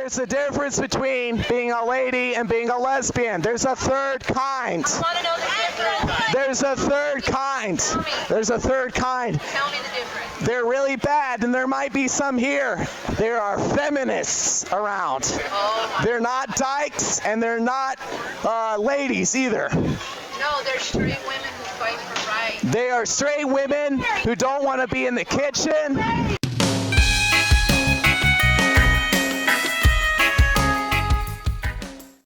There's a difference between being a lady and being a lesbian. There's a third kind. I want to know the difference. There's a third kind. There's a third kind. Tell me the difference. They're really bad, and there might be some here. There are feminists around. Oh my. They're not dykes, and they're not ladies either. No, they're straight women who fight for rights. They are straight women who don't want to be in the kitchen.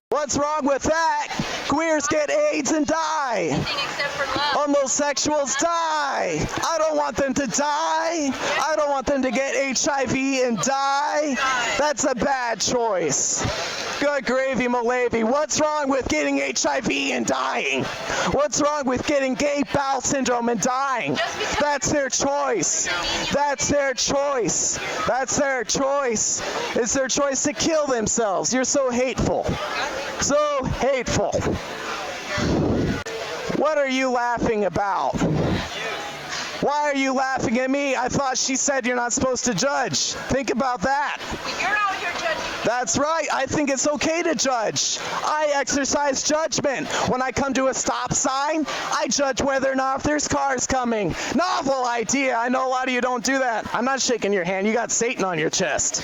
What's wrong with that? Queers get AIDS and die. Everything except for love. Homosexuals die. I don't want them to die. I don't want them to get HIV and die. That's a bad choice. Good gravy, Malavi. What's wrong with getting HIV and dying? What's wrong with getting gay bowel syndrome and dying? That's their choice. That's their choice. That's their choice. It's their choice to kill themselves. You're so hateful. So hateful. What are you laughing about? Why are you laughing at me? I thought she said you're not supposed to judge. Think about that. You're out here judging. That's right. I think it's okay to judge. I exercise judgment. When I come to a stop sign, I judge whether or not there's cars coming. Novel idea. I know a lot of you don't do that. I'm not shaking your hand. You got Satan on your chest.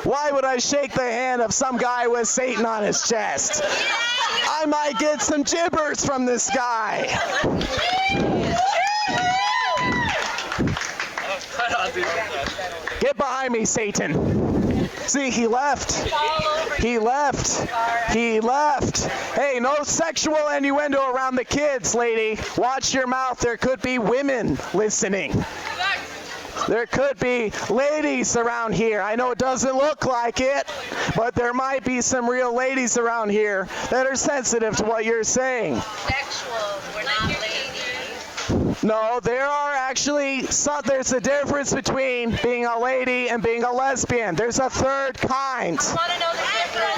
Why would I shake the hand of some guy with Satan on his chest? I might get some gibbers from this guy. Get behind me, Satan. See, he left. He left. He left. Hey, no sexual innuendo around the kids, lady. Watch your mouth. There could be women listening. There could be ladies around here. I know it doesn't look like it, but there might be some real ladies around here that are sensitive to what you're saying. Sexual, we're not ladies. No, there are actually there's a difference between being a lady and being a lesbian. There's a third kind. I want to know the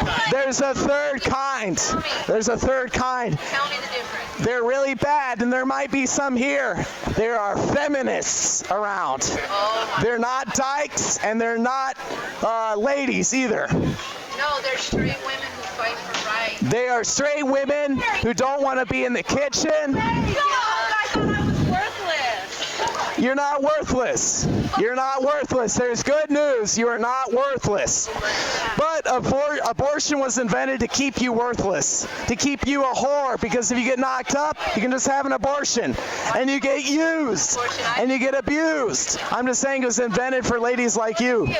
difference. There's a third kind. There's a third kind. Tell me the difference. They're really bad, and there might be some here. There are feminists around. Oh my. They're not dykes, and they're not ladies either. No, they're straight women who fight for rights. They are straight women who don't want to be in the kitchen. You're not worthless. You're not worthless. There's good news. You are not worthless. But abortion was invented to keep you worthless, to keep you a whore, because if you get knocked up, you can just have an abortion. And you get used. And you get abused. I'm just saying it was invented for ladies like you. Yeah.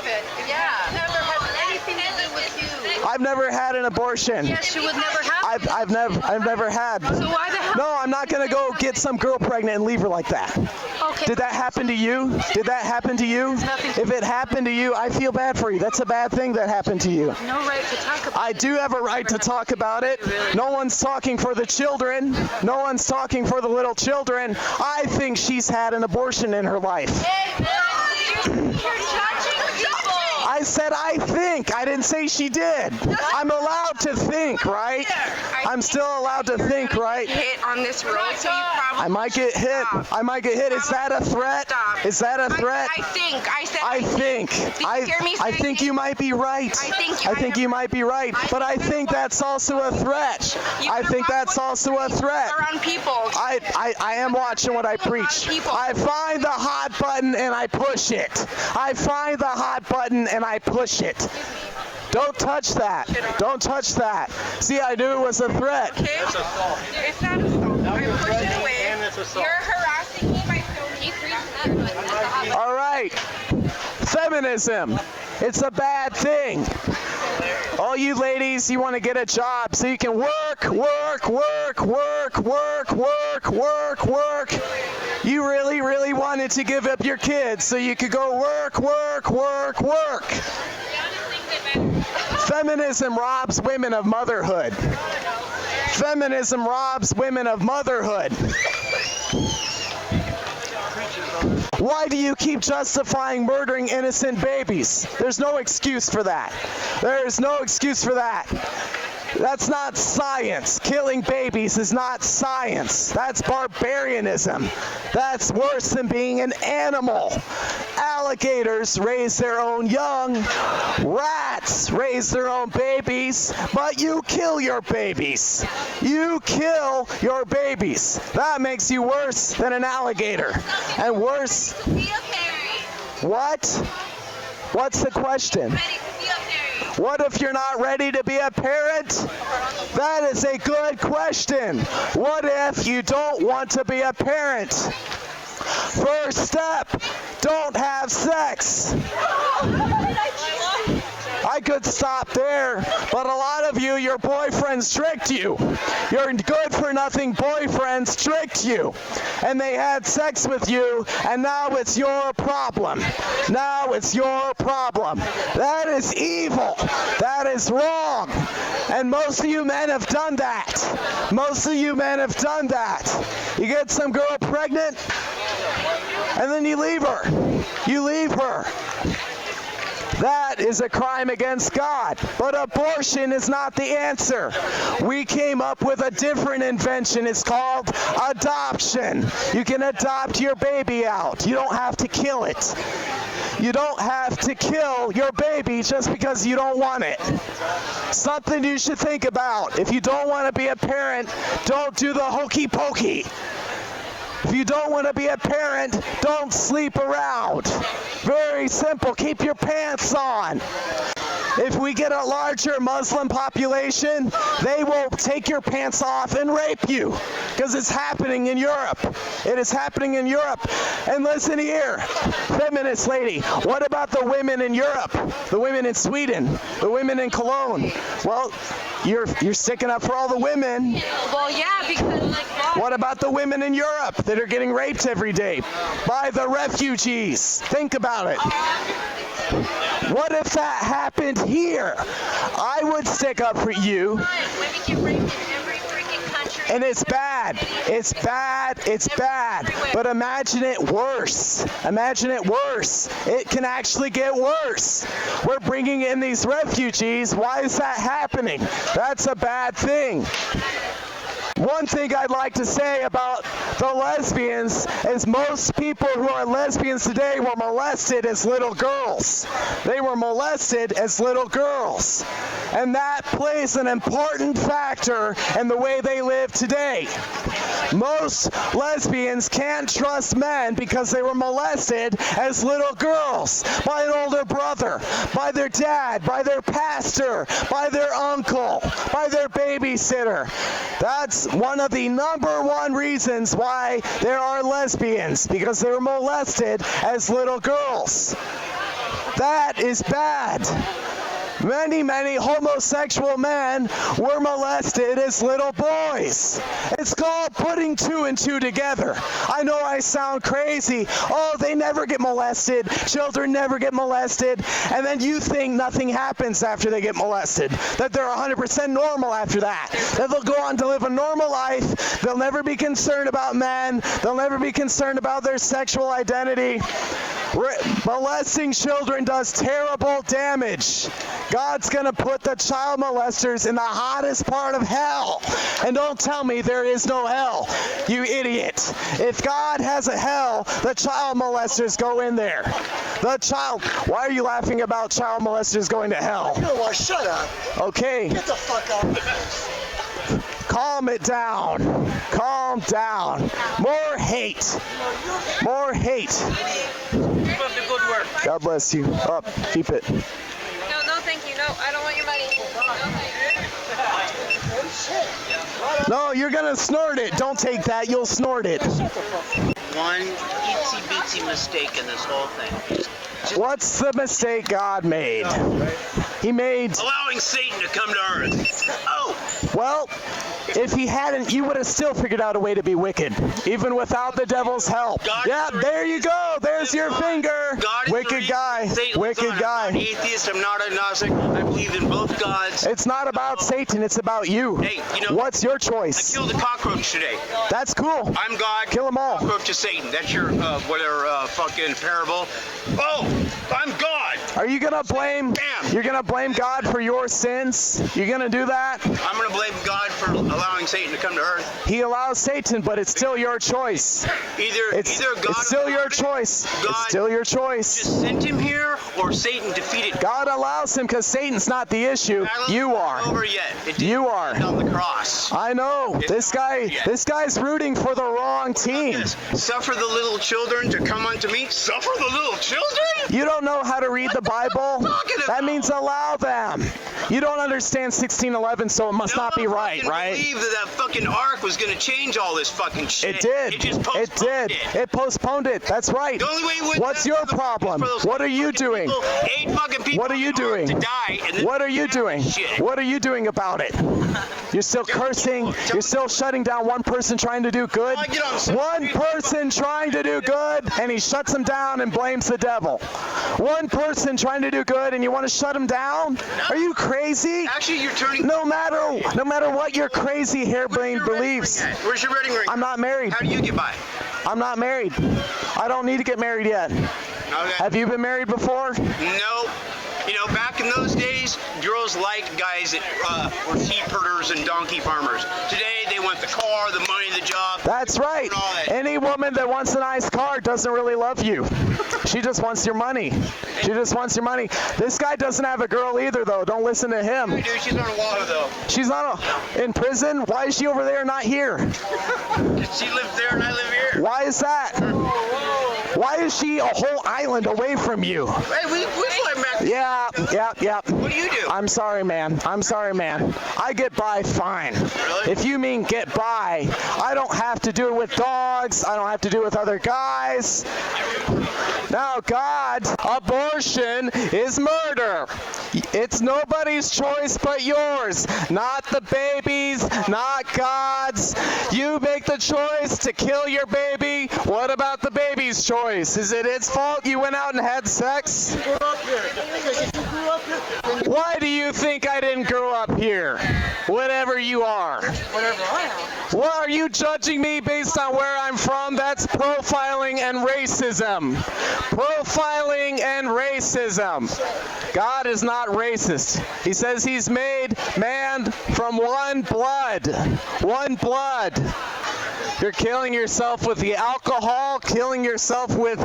Never has anything to do with you. I've never had an abortion. Yes, you would never have. I've never had. So why the hell? No, I'm not going to go get some girl pregnant and leave her like that. Okay. Did that happen to you? Did that happen to you? If it happened to you, I feel bad for you. That's a bad thing that happened to you. No right to talk about I do have a right to talk about it. No one's talking for the children. No one's talking for the little children. I think she's had an abortion in her life. You're judging people. I said I think. I didn't say she did. I'm allowed to think, right? I'm still allowed to think, right? Hit on this road, so you probably I might get hit. I might get hit. Is that a threat? Is that a threat? I think. I said. I think. I think you might be right. I think you might be right. But I think that's also a threat. I think that's also a threat. Around people. I am watching what I preach. I find the hot button and I push it. I find the hot button and I push it. Don't touch that. Don't touch that. See, I knew it was a threat. Okay? It's not assault. I pushed it away. You're harassing me by filming. All right. Feminism. It's a bad thing. All you ladies, you want to get a job so you can work. You really, really wanted to give up your kids so you could go work. Feminism robs women of motherhood. Feminism robs women of motherhood. Why do you keep justifying murdering innocent babies? There's no excuse for that. There is no excuse for that. That's not science. Killing babies is not science. That's barbarianism. That's worse than being an animal. Alligators raise their own young. Rats raise their own babies, but you kill your babies. You kill your babies. That makes you worse than an alligator. And worse... What? What's the question? What if you're not ready to be a parent? That is a good question. What if you don't want to be a parent? First step, don't have sex. I could stop there, but a lot of you, your boyfriends tricked you. Your good-for-nothing boyfriends tricked you, and they had sex with you, and now it's your problem. Now it's your problem. That is evil. That is wrong. And most of you men have done that. Most of you men have done that. You get some girl pregnant, and then you leave her. You leave her. That is a crime against God. But abortion is not the answer. We came up with a different invention. It's called adoption. You can adopt your baby out. You don't have to kill it. You don't have to kill your baby just because you don't want it. Something you should think about. If you don't want to be a parent, don't do the hokey pokey. If you don't want to be a parent, don't sleep around. Very simple. Keep your pants on. If we get a larger Muslim population, they will take your pants off and rape you, because it's happening in Europe. It is happening in Europe. And listen here, feminist lady, what about the women in Europe? The women in Sweden, the women in Cologne? Well, you're sticking up for all the women. Well, yeah, because What about the women in Europe that are getting raped every day by the refugees? Think about it. What if that happened here? I would stick up for you. women get raped in every freaking country. And it's bad. It's bad. It's bad. But imagine it worse. Imagine it worse. It can actually get worse. We're bringing in these refugees. Why is that happening? That's a bad thing. One thing I'd like to say about the lesbians is most people who are lesbians today were molested as little girls. They were molested as little girls. And that plays an important factor in the way they live today. Most lesbians can't trust men because they were molested as little girls by an older brother, by their dad, by their pastor, by their uncle, by their babysitter. That's one of the #1 reasons why there are lesbians, because they were molested as little girls. That is bad. Many homosexual men were molested as little boys. It's called putting 2 and 2 together. I know I sound crazy. Oh, they never get molested. Children never get molested. And then you think nothing happens after they get molested. That they're 100% normal after that. That they'll go on to live a normal life. They'll never be concerned about men. They'll never be concerned about their sexual identity. Molesting children does terrible damage. God's going to put the child molesters in the hottest part of hell. And don't tell me there is no hell, you idiot. If God has a hell, the child molesters go in there. Why are you laughing about child molesters going to hell? Shut up. Okay. Get the fuck out. Calm it down. Calm down. More hate. More hate. Keep up the good work. God bless you. Up. Keep it. No, thank you. No, I don't want your money. No, you're going to snort it. Don't take that. You'll snort it. One itsy bitsy mistake in this whole thing. What's the mistake God made? He made... Allowing Satan to come to earth. Oh! Well, if he hadn't, you would have still figured out a way to be wicked, even without the devil's help. Yeah, there you go. There's your finger. Wicked guy. Wicked guy. I'm not an atheist. I'm not agnostic. I believe in both gods. It's not about Satan. It's about you. Hey, you know, what's your choice? I killed a cockroach today. That's cool. I'm God. Kill them all. Cockroach is Satan. That's your fucking parable. Oh, I'm God. Are you gonna blame? Bam. You're gonna blame God for your sins? You're gonna do that? I'm going to blame God for allowing Satan to come to earth. He allows Satan, but it's still your choice. Either God It's still your allowed it, choice. It's God still your choice. just sent him here, or Satan defeated him. God allows him because Satan's not the issue. Battle's You not are. over yet. It didn't You are. end on the cross. I know. It's This guy's rooting for the wrong team. Yes. Suffer the little children to come unto me. Suffer the little children? You don't know how to read the Bible? talking about? That means allow them. You don't understand 16:11, so it must not be right, fucking right? believe that fucking ark was going to change all this fucking shit. It did. It just It postponed did. it. It postponed it. That's right. The only way it would What's happen your for the- problem? for those What are you fucking doing? people, 8 fucking people What are you on the ark doing? To die, and then What are you doing? shit. What are you doing about it? You're still cursing. You're still shutting down one person trying to do good. I get on some- One person trying to do good, and he shuts him down and blames the devil. One person trying to do good, and you want to shut him down? Are you crazy? Actually, you're turning. No matter what your crazy harebrained Where's your wedding beliefs. ring at? Where's your wedding ring? I'm not married. How do you get by? I'm not married. I don't need to get married yet. Okay. Have you been married before? No. You know, back in those days, girls liked guys that were sheep herders and donkey farmers. Today, they want the car, the money, the job. That's right. And all that. Any woman that wants a nice car doesn't really love you. She just wants your money. She just wants your money. This guy doesn't have a girl either, though. Don't listen to him. Dude, she's on Oahu, though. She's not in prison. Why is she over there, not here? She lives there and I live here. Why is that? Why is she a whole island away from you? Hey, we fly back. Yeah. What do you do? I'm sorry, man. I get by fine. Really? If you mean get by, I don't have to do it with dogs. I don't have to do it with other guys. Now, God, abortion is murder. It's nobody's choice but yours. Not the baby's, not God's. You make the choice to kill your baby. What about the baby's choice? Is it its fault you went out and had sex? Why do you think I didn't grow up here? Whatever you are. Why are you judging me based on where I'm from? That's profiling and racism. Profiling and racism. God is not racist. He says he's made man from one blood. One blood. You're killing yourself with the alcohol, killing yourself with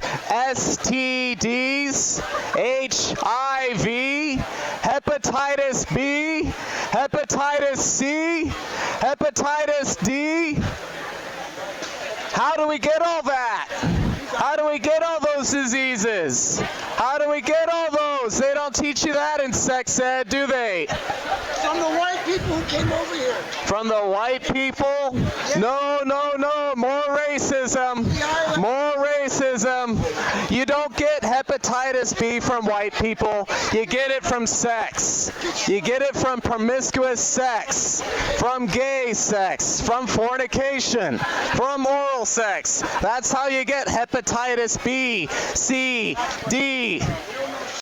STDs, HIV, hepatitis B, hepatitis C, hepatitis D. How do we get all that? How do we get all those diseases? How do we get all those? They don't teach you that in sex ed, do they? From the white people who came over here. From the white people? No. More racism. More racism. You don't get hepatitis B from white people. You get it from sex. You get it from promiscuous sex, from gay sex, from fornication, from oral sex. That's how you get hepatitis B, C, D.